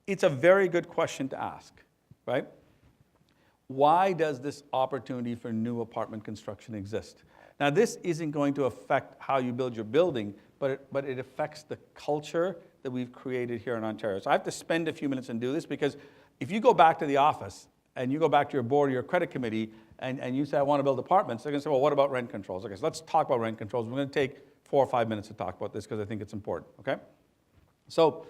it's a very good question to ask, right? Why does this opportunity for new apartment construction exist? Now, this isn't going to affect how you build your building, but it affects the culture that we've created here in Ontario. So I have to spend a few minutes and do this, because if you go back to the office and you go back to your board or your credit committee and you say, I want to build apartments, they're going to say, well, what about rent controls? Okay, so let's talk about rent controls. We're going to take 4 or 5 minutes to talk about this because I think it's important, okay? So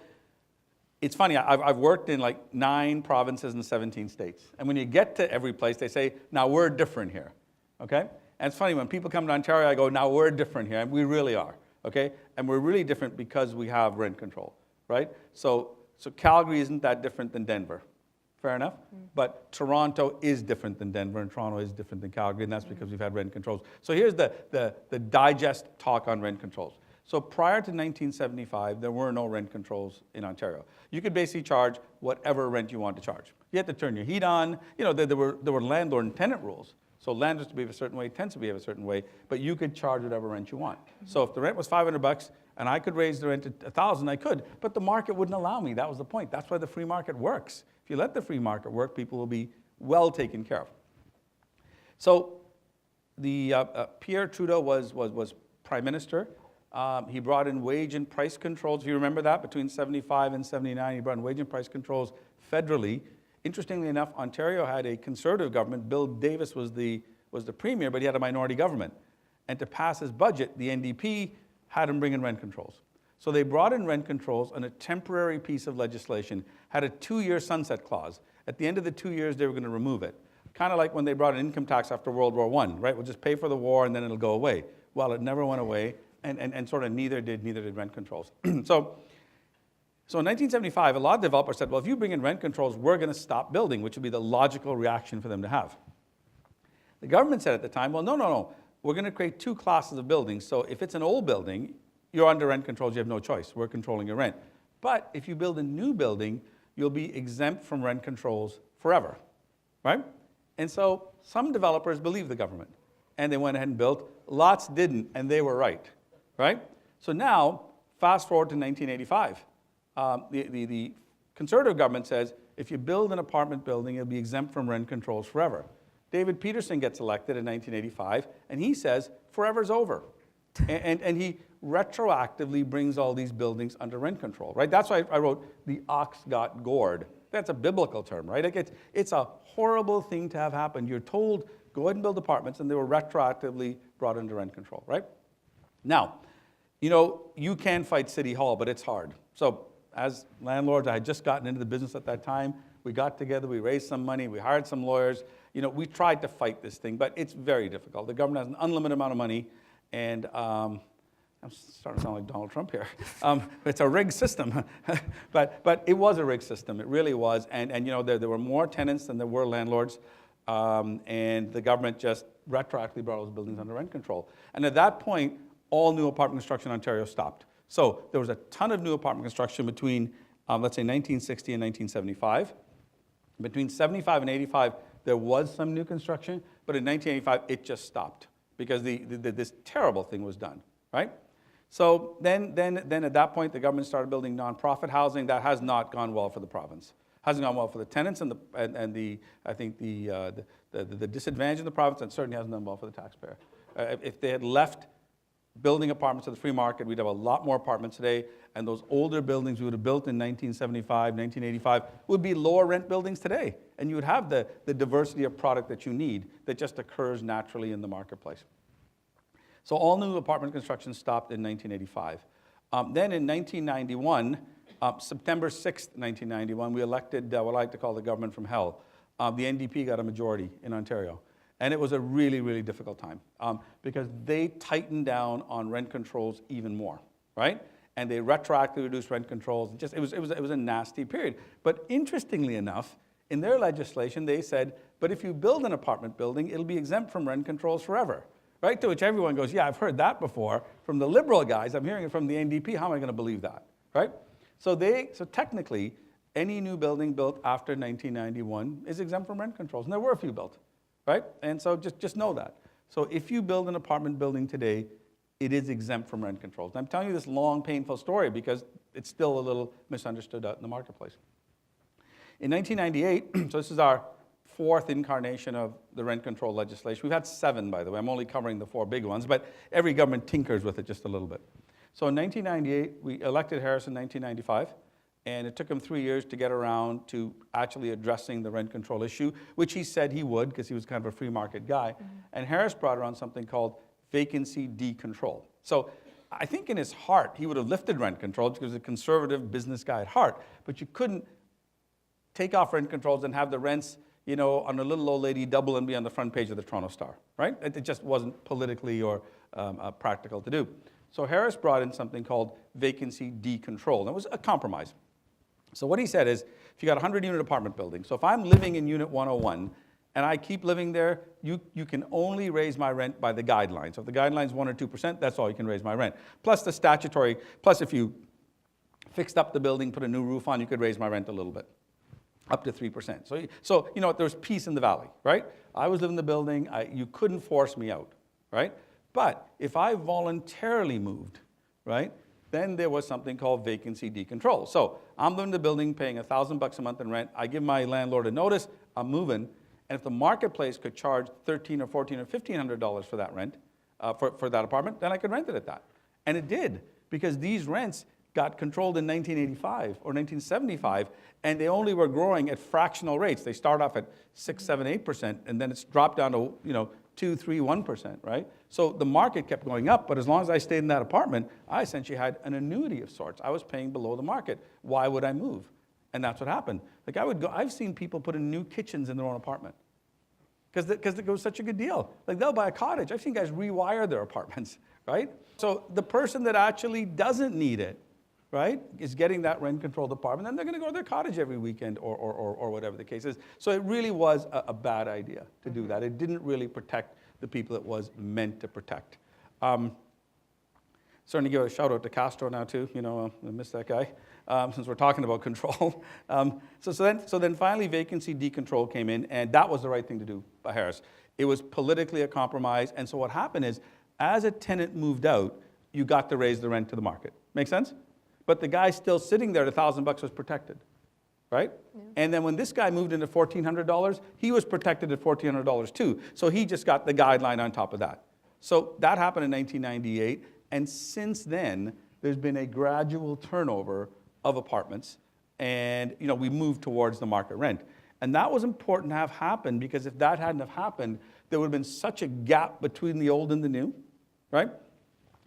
it's funny, I've worked in like 9 provinces and 17 states. And when you get to every place, they say, now we're different here, okay? And it's funny, when people come to Ontario, I go, now we're different here, and we really are, okay? And we're really different because we have rent control, right? So Calgary isn't that different than Denver, fair enough? But Toronto is different than Denver, and Toronto is different than Calgary, and that's because we've had rent controls. So here's the digest talk on rent controls. So prior to 1975, there were no rent controls in Ontario. You could basically charge whatever rent you want to charge. You had to turn your heat on. You know, there were landlord and tenant rules. So landlords to behave a certain way, tenants to behave a certain way, but you could charge whatever rent you want. So if the rent was $500 and I could raise the rent to $1,000, I could, but the market wouldn't allow me. That was the point. That's why the free market works. If you let the free market work, people will be well taken care of. So the Pierre Trudeau was prime minister. He brought in wage and price controls. If you remember that, between 75 and 79, he brought in wage and price controls federally. Interestingly enough, Ontario had a conservative government. Bill Davis was the premier, but he had a minority government. And to pass his budget, the NDP had him bring in rent controls. So they brought in rent controls on a temporary piece of legislation, had a 2-year sunset clause. At the end of the 2 years, they were going to remove it. Kind of like when they brought in income tax after World War I, right? We'll just pay for the war and then it'll go away. Well, it never went away, and sort of neither did rent controls. So in 1975, a lot of developers said, well, if you bring in rent controls, we're going to stop building, which would be the logical reaction for them to have. The government said at the time, well, no. We're going to create 2 classes of buildings. So if it's an old building, you're under rent controls, you have no choice. We're controlling your rent. But if you build a new building, you'll be exempt from rent controls forever, right? And so some developers believed the government, and they went ahead and built. Lots didn't, and they were right? So now, fast forward to 1985. The conservative government says, if you build an apartment building, it'll be exempt from rent controls forever. David Peterson gets elected in 1985, and he says, forever's over. and he retroactively brings all these buildings under rent control, right? That's why I wrote, the ox got gored. That's a biblical term, right? Like it's a horrible thing to have happen. You're told, go ahead and build apartments, and they were retroactively brought under rent control, right? Now, you know, you can fight City Hall, but it's hard. So as landlords, I had just gotten into the business at that time. We got together, we raised some money, we hired some lawyers. You know, we tried to fight this thing, but it's very difficult. The government has an unlimited amount of money, and I'm starting to sound like Donald Trump here. It's a rigged system, but it was a rigged system. It really was, and you know, there were more tenants than there were landlords, and the government just retroactively brought those buildings under rent control. And at that point, all new apartment construction in Ontario stopped. So there was a ton of new apartment construction between, let's say, 1960 and 1975. Between 75 and 85, there was some new construction, but in 1985, it just stopped because this terrible thing was done, right? So then at that point, the government started building nonprofit housing. That has not gone well for the province. Hasn't gone well for the tenants and the disadvantage in the province, and certainly hasn't done well for the taxpayer. If they had left building apartments to the free market, we'd have a lot more apartments today, and those older buildings we would have built in 1975, 1985 would be lower rent buildings today, and you would have the diversity of product that you need that just occurs naturally in the marketplace. So all new apartment construction stopped in 1985. Then in 1991, September 6th, 1991, we elected what I like to call the government from hell. The NDP got a majority in Ontario. And it was a really, really difficult time because they tightened down on rent controls even more, right? And they retroactively reduced rent controls. It was a nasty period. But interestingly enough, in their legislation, they said, but if you build an apartment building, it'll be exempt from rent controls forever, right? To which everyone goes, yeah, I've heard that before from the Liberal guys. I'm hearing it from the NDP. How am I going to believe that, right? So technically, any new building built after 1991 is exempt from rent controls. And there were a few built. Right? And so just know that. So if you build an apartment building today, it is exempt from rent controls. And I'm telling you this long, painful story because it's still a little misunderstood out in the marketplace. In 1998, so this is our fourth incarnation of the rent control legislation. We've had 7, by the way. I'm only covering the 4 big ones, but every government tinkers with it just a little bit. So in 1998, we elected Harris in 1995, and it took him 3 years to get around to actually addressing the rent control issue, which he said he would because he was kind of a free market guy. And Harris brought around something called vacancy decontrol. So I think in his heart, he would have lifted rent controls because he was a conservative business guy at heart, but you couldn't take off rent controls and have the rents, you know, on a little old lady double and be on the front page of the Toronto Star, right? It just wasn't politically or practical to do. So Harris brought in something called vacancy decontrol. And it was a compromise. So what he said is, if you got a 100-unit apartment building, so if I'm living in unit 101 and I keep living there, you can only raise my rent by the guidelines. So if the guidelines 1 or 2%, that's all you can raise my rent. Plus the statutory, plus if you fixed up the building, put a new roof on, you could raise my rent a little bit. Up to 3%. So you know, there's peace in the valley, right? I was living in the building, you couldn't force me out, right? But if I voluntarily moved, right, then there was something called vacancy decontrol. So I'm living in the building, paying $1,000 a month in rent. I give my landlord a notice, I'm moving, and if the marketplace could charge $1,300 or $1,400 or $1,500 for that rent, for that apartment, then I could rent it at that. And it did, because these rents got controlled in 1985 or 1975, and they only were growing at fractional rates. They start off at 6, 7, 8%, and then it's dropped down to 2, 3, 1%, right? So the market kept going up, but as long as I stayed in that apartment, I essentially had an annuity of sorts. I was paying below the market. Why would I move? And that's what happened. Like I've seen people put in new kitchens in their own apartment because it was such a good deal. Like they'll buy a cottage. I've seen guys rewire their apartments, right? So the person that actually doesn't need it, right, is getting that rent-controlled apartment, and they're going to go to their cottage every weekend or whatever the case is. So it really was a bad idea to do that. It didn't really protect the people it was meant to protect. Starting to give a shout-out to Castro now, too. You know, I miss that guy, since we're talking about control. So then finally vacancy decontrol came in, and that was the right thing to do by Harris. It was politically a compromise, and so what happened is, as a tenant moved out, you got to raise the rent to the market. Make sense? But the guy still sitting there at $1,000 was protected, right? Yeah. And then when this guy moved into $1,400, he was protected at $1,400 too. So he just got the guideline on top of that. So that happened in 1998, and since then, there's been a gradual turnover of apartments, and we moved towards the market rent. And that was important to have happen, because if that hadn't have happened, there would have been such a gap between the old and the new, right?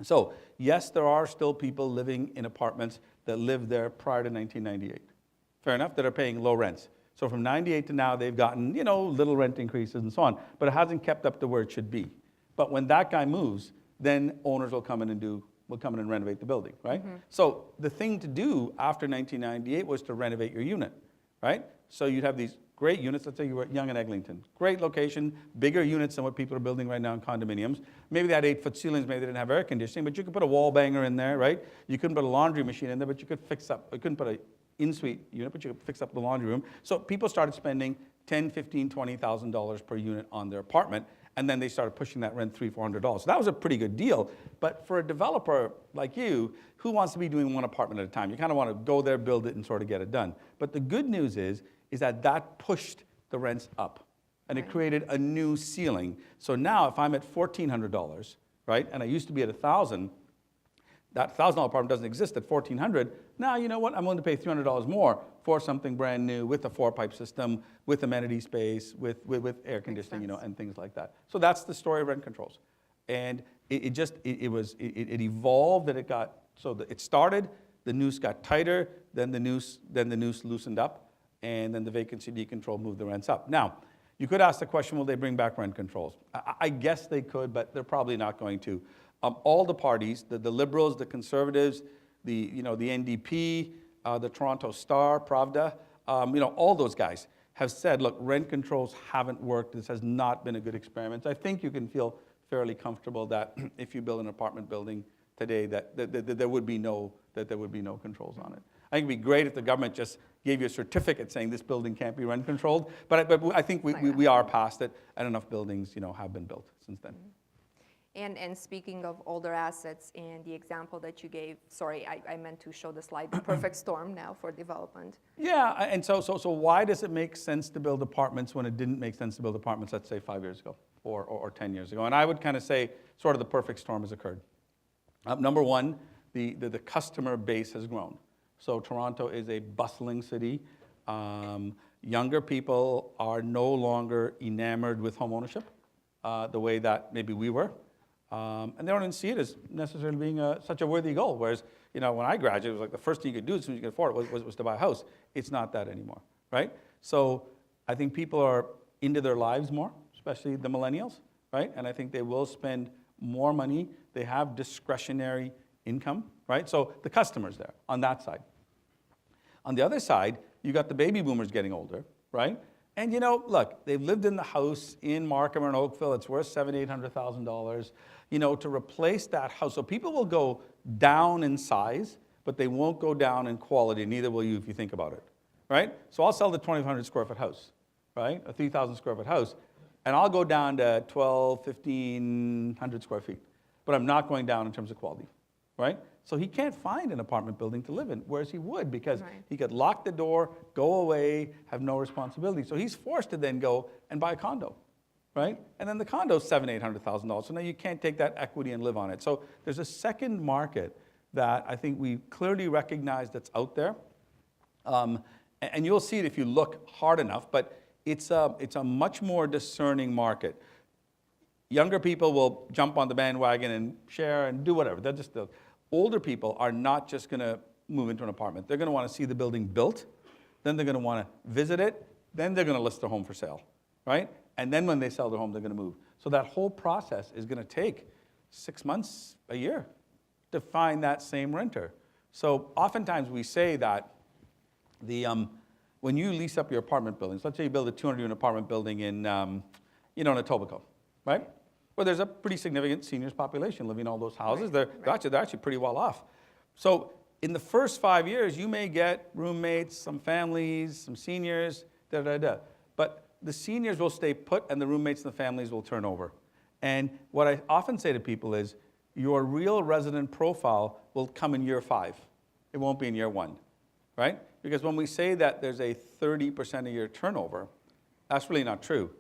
So, yes, there are still people living in apartments that lived there prior to 1998. Fair enough, that are paying low rents. So from 98 to now, they've gotten, little rent increases and so on, but it hasn't kept up to where it should be. But when that guy moves, then owners will come in and renovate the building, right? Mm-hmm. So the thing to do after 1998 was to renovate your unit, right? So you'd have these great units. Let's say you were at Yonge and Eglinton. Great location, bigger units than what people are building right now in condominiums. Maybe they had 8-foot ceilings, maybe they didn't have air conditioning, but you could put a wall banger in there, right? You couldn't put a laundry machine in there, but you couldn't put an in-suite unit, but you could fix up the laundry room. So people started spending $10,000, $15,000, $20,000 per unit on their apartment, and then they started pushing that rent $300, $400. So that was a pretty good deal. But for a developer like you, who wants to be doing one apartment at a time? You kind of want to go there, build it, and sort of get it done. But the good news is that pushed the rents up, and it created a new ceiling. So now if I'm at $1,400, right, and I used to be at $1,000, that $1,000 apartment doesn't exist at $1,400. Now, you know what? I'm willing to pay $300 more for something brand new with a 4-pipe system, with amenity space, with air conditioning, and things like that. So that's the story of rent controls. And it evolved, and it started, the noose got tighter, then the noose loosened up, and then the vacancy decontrol moved the rents up. Now, you could ask the question, will they bring back rent controls? I guess they could, but they're probably not going to. All the parties, the Liberals, the Conservatives, the NDP, the Toronto Star, Pravda, all those guys have said, look, rent controls haven't worked. This has not been a good experiment. I think you can feel fairly comfortable that if you build an apartment building today, that there would be no controls on it. I think it'd be great if the government just gave you a certificate saying this building can't be rent controlled. But I think we are past it, and enough buildings have been built since then. And speaking of older assets and the example that you gave, sorry, I meant to show the slide, the perfect storm now for development. Yeah, and so why does it make sense to build apartments when it didn't make sense to build apartments, let's say 5 years ago or 10 years ago? And I would kind of say sort of the perfect storm has occurred. Number one, the customer base has grown. So Toronto is a bustling city. Younger people are no longer enamored with home ownership the way that maybe we were. And they don't even see it as necessarily being such a worthy goal. Whereas, when I graduated, it was like the first thing you could do as soon as you could afford it was to buy a house. It's not that anymore, right? So I think people are into their lives more, especially the millennials, right? And I think they will spend more money. They have discretionary income, right? So the customer's there on that side. On the other side, you got the baby boomers getting older, right? And look, they've lived in the house in Markham or in Oakville. It's worth $700,000, $800,000. To replace that house. So people will go down in size, but they won't go down in quality. Neither will you if you think about it, right? So I'll sell the 2,500 square foot house, right? A 3,000 square foot house, and I'll go down to 12, 1,500 square feet. But I'm not going down in terms of quality, right? So he can't find an apartment building to live in, whereas he would, because he could lock the door, go away, have no responsibility. So he's forced to then go and buy a condo, right? And then the condo's $700,000, $800,000. So now you can't take that equity and live on it. So there's a second market that I think we clearly recognize that's out there. And you'll see it if you look hard enough, but it's a much more discerning market. Younger people will jump on the bandwagon and share and do whatever. They're just older people are not just going to move into an apartment. They're going to want to see the building built. Then they're going to want to visit it. Then they're going to list their home for sale, right? And then when they sell their home, they're going to move. So that whole process is going to take 6 months, a year to find that same renter. So oftentimes we say that when you lease up your apartment buildings, let's say you build a 200-unit apartment building in Etobicoke, right? Where there's a pretty significant seniors population living in all those houses. They're actually pretty well off. So in the first 5 years, you may get roommates, some families, some seniors, But the seniors will stay put and the roommates and the families will turn over. And what I often say to people is, your real resident profile will come in year 5. It won't be in year 1, right? Because when we say that there's a 30% a year turnover, that's really not true.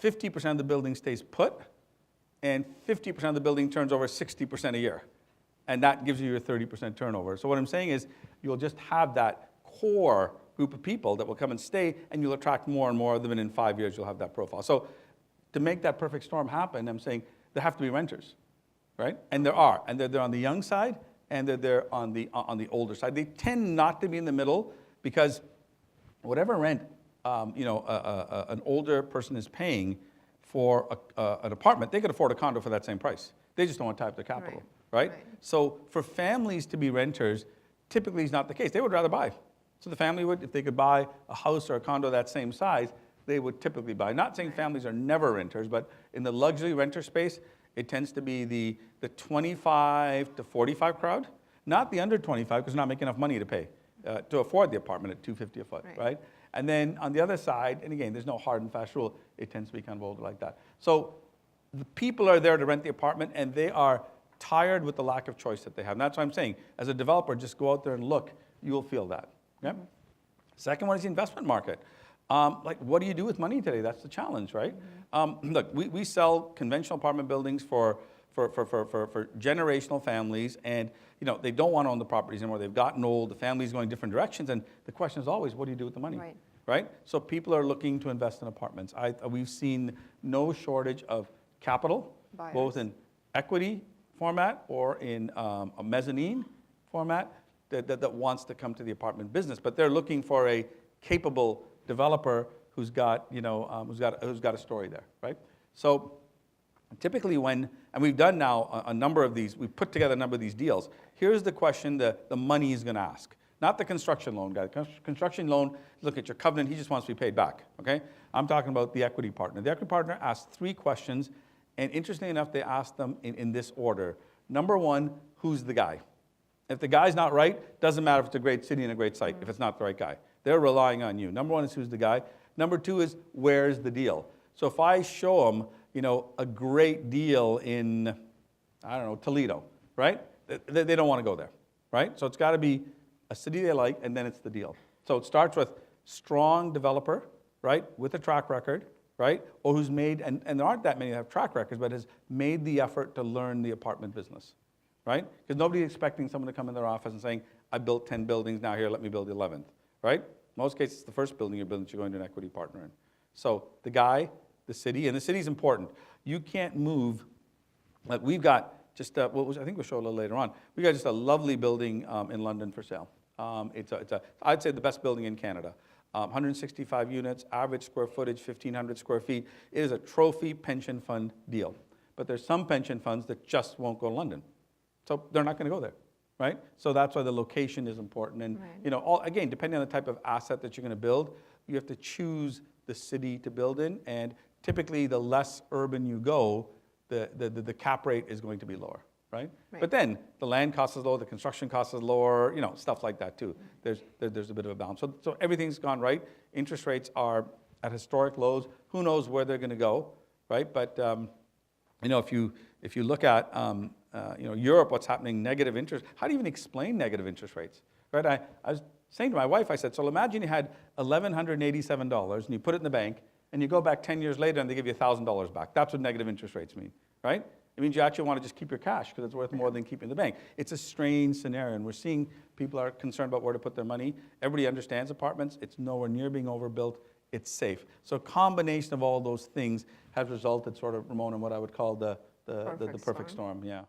50% of the building stays put, and 50% of the building turns over 60% a year. And that gives you your 30% turnover. So what I'm saying is, you'll just have that core group of people that will come and stay, and you'll attract more and more of them, and in 5 years, you'll have that profile. So to make that perfect storm happen, I'm saying there have to be renters, right? And there are, and they're on the young side, and they're there on the older side. They tend not to be in the middle, because whatever rent an older person is paying for an apartment, they could afford a condo for that same price. They just don't want to tie up their capital, right? So for families to be renters, typically is not the case. They would rather buy. So the family would, if they could buy a house or a condo that same size, they would typically buy. Not saying families are never renters, but in the luxury renter space, it tends to be the 25 to 45 crowd, not the under 25, because they're not making enough money to pay to afford the apartment at $250 a foot, right? And then on the other side, and again, there's no hard and fast rule, it tends to be kind of older like that. So the people are there to rent the apartment, and they are tired with the lack of choice that they have. And that's why I'm saying, as a developer, just go out there and look, you will feel that. Okay? Second one is the investment market. What do you do with money today? That's the challenge, right? Look, we sell conventional apartment buildings for generational families, and they don't want to own the properties anymore. They've gotten old. The family's going different directions, and the question is always, what do you do with the money? Right? So people are looking to invest in apartments. We've seen no shortage of capital, both in equity format or in a mezzanine format that wants to come to the apartment business. But they're looking for a capable developer who's got a story there, right? So typically and we've done now a number of these, we've put together a number of these deals. Here's the question the money is going to ask. Not the construction loan guy. Construction loan, look at your covenant, he just wants to be paid back, okay? I'm talking about the equity partner. The equity partner asks 3 questions, and interestingly enough, they ask them in this order. Number 1, who's the guy? If the guy's not right, doesn't matter if it's a great city and a great site, if it's not the right guy. They're relying on you. Number 1 is who's the guy. Number 2 is where's the deal? So if I show them, a great deal in, I don't know, Toledo, right? They don't want to go there, right? So it's got to be a city they like, and then it's the deal. So it starts with strong developer, right, with a track record, right, or who's made, and there aren't that many that have track records, but has made the effort to learn the apartment business, right? Because nobody's expecting someone to come in their office and saying, I built 10 buildings, now here, let me build the 11th, right? Most cases, it's the first building you're building that you're going to an equity partner in. So the guy, the city, and the city's important. You can't move, like we've got just, I think we'll show a little later on, we got just a lovely building in London for sale. I'd say the best building in Canada. 165 units, average square footage, 1,500 square feet. It is a trophy pension fund deal. But there's some pension funds that just won't go to London. So they're not going to go there, right? So that's why the location is important. And, Right. Again, depending on the type of asset that you're going to build, you have to choose the city to build in. And typically, the less urban you go, the cap rate is going to be lower, right? Right. But then the land cost is lower, the construction cost is lower, stuff like that too. There's a bit of a balance. So everything's gone right. Interest rates are at historic lows. Who knows where they're going to go, right? But if you look at Europe, what's happening, negative interest. How do you even explain negative interest rates, right? I was saying to my wife, I said, so imagine you had $1,187 and you put it in the bank, and you go back 10 years later and they give you $1,000 back. That's what negative interest rates mean, right? It means you actually want to just keep your cash because it's worth more than keeping in the bank. It's a strange scenario, and we're seeing people are concerned about where to put their money. Everybody understands apartments. It's nowhere near being overbuilt. It's safe. So a combination of all those things has resulted, sort of, Ramon, in what I would call the perfect storm. Yeah.